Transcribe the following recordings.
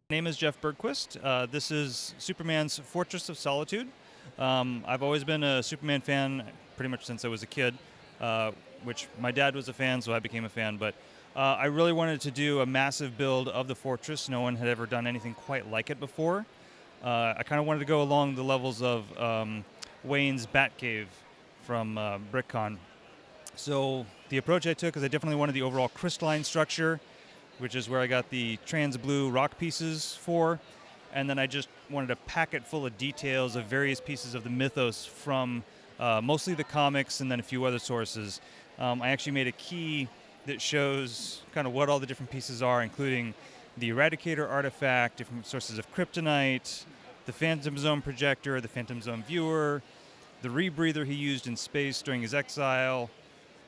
Name is Jeff Bergquist. This is Superman's Fortress of Solitude. I've always been a Superman fan pretty much since I was a kid, which my dad was a fan, so I became a fan. But I really wanted to do a massive build of the fortress. No one had ever done anything quite like it before. I kind of wanted to go along the levels of Wayne's Batcave from BrickCon. So the approach I took is I definitely wanted the overall crystalline structure, which is where I got the trans blue rock pieces for. And then I just wanted a packet full of details of various pieces of the mythos from mostly the comics and then a few other sources. I actually made a key that shows kind of what all the different pieces are, including the Eradicator artifact, different sources of kryptonite, the Phantom Zone projector, the Phantom Zone viewer, the rebreather he used in space during his exile,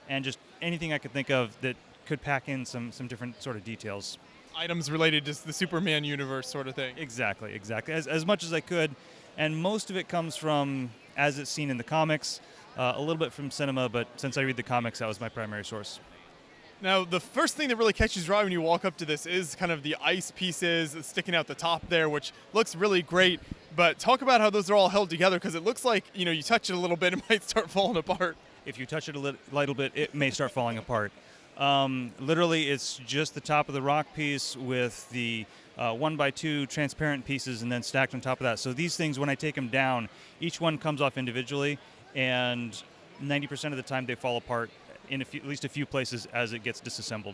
and just anything I could think of that could pack in some different sort of details. Items related to the Superman universe sort of thing. Exactly. As much as I could. And most of it comes from, as it's seen in the comics, a little bit from cinema, but since I read the comics, that was my primary source. Now, the first thing that really catches your eye when you walk up to this is kind of the ice pieces sticking out the top there, which looks really great. But talk about how those are all held together, because it looks like, you touch it a little bit, it might start falling apart. If you touch it a little bit, it may start falling apart. Literally, it's just the top of the rock piece with the 1x2 transparent pieces and then stacked on top of that. So these things, when I take them down, each one comes off individually, and 90% of the time they fall apart in at least a few places as it gets disassembled.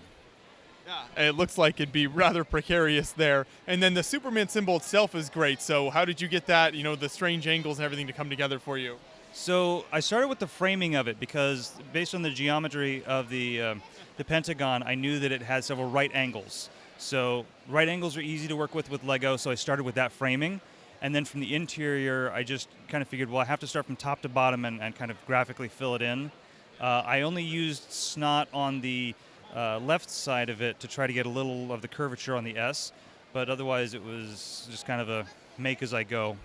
Yeah, it looks like it'd be rather precarious there. And then the Superman symbol itself is great. So how did you get that, the strange angles and everything to come together for you? So I started with the framing of it because based on the geometry of the Pentagon, I knew that it had several right angles. So right angles are easy to work with Lego, so I started with that framing. And then from the interior, I just kind of figured, well, I have to start from top to bottom and kind of graphically fill it in. I only used snot on the left side of it to try to get a little of the curvature on the S, but otherwise it was just kind of a make as I go.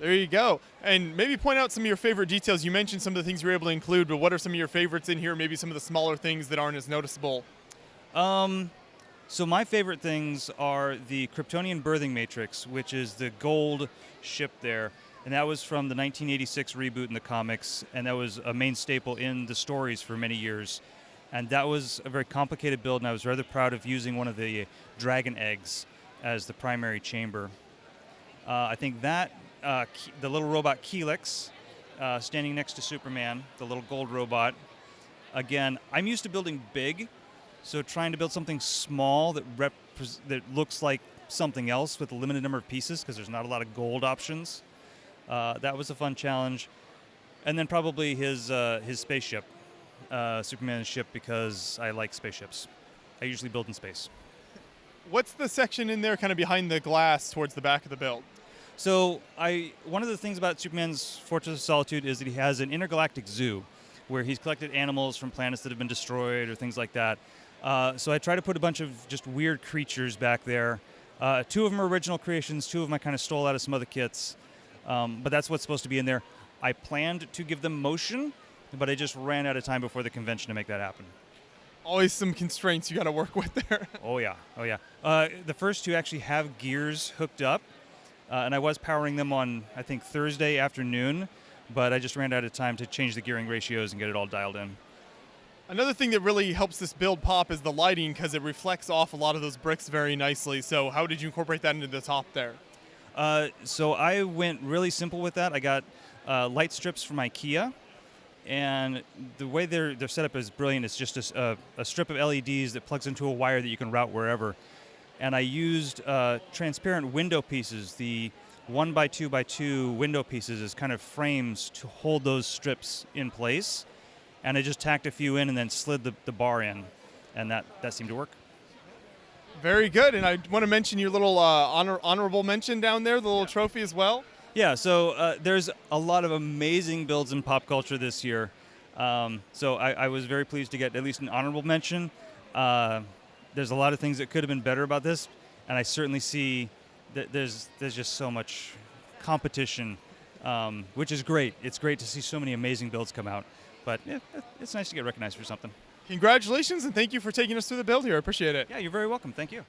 There you go. And maybe point out some of your favorite details. You mentioned some of the things you were able to include, but what are some of your favorites in here? Maybe some of the smaller things that aren't as noticeable. So my favorite things are the Kryptonian birthing matrix, which is the gold ship there. And that was from the 1986 reboot in the comics, and that was a main staple in the stories for many years. And that was a very complicated build, and I was rather proud of using one of the dragon eggs as the primary chamber. I think that the little robot Helix, standing next to Superman, the little gold robot. Again, I'm used to building big, so trying to build something small that looks like something else with a limited number of pieces, because there's not a lot of gold options. That was a fun challenge. And then probably his spaceship, Superman's ship, because I like spaceships. I usually build in space. What's the section in there kind of behind the glass towards the back of the build? So one of the things about Superman's Fortress of Solitude is that he has an intergalactic zoo where he's collected animals from planets that have been destroyed or things like that. So I try to put a bunch of just weird creatures back there. Two of them are original creations, two of them I kind of stole out of some other kits. But that's what's supposed to be in there. I planned to give them motion, but I just ran out of time before the convention to make that happen. Always some constraints you got to work with there. Oh yeah. The first two actually have gears hooked up. And I was powering them on, I think, Thursday afternoon, but I just ran out of time to change the gearing ratios and get it all dialed in. Another thing that really helps this build pop is the lighting, because it reflects off a lot of those bricks very nicely. So how did you incorporate that into the top there? So I went really simple with that. I got light strips from IKEA, and the way they're set up is brilliant. It's just a strip of LEDs that plugs into a wire that you can route wherever. And I used transparent window pieces, the 1x2x2 window pieces as kind of frames to hold those strips in place. And I just tacked a few in and then slid the bar in, and that seemed to work. Very good. And I want to mention your little honorable mention down there, the little trophy as well. Yeah, so there's a lot of amazing builds in pop culture this year. So I was very pleased to get at least an honorable mention. There's a lot of things that could have been better about this, and I certainly see that there's just so much competition, which is great. It's great to see so many amazing builds come out, but yeah, it's nice to get recognized for something. Congratulations, and thank you for taking us through the build here. I appreciate it. Yeah, you're very welcome. Thank you.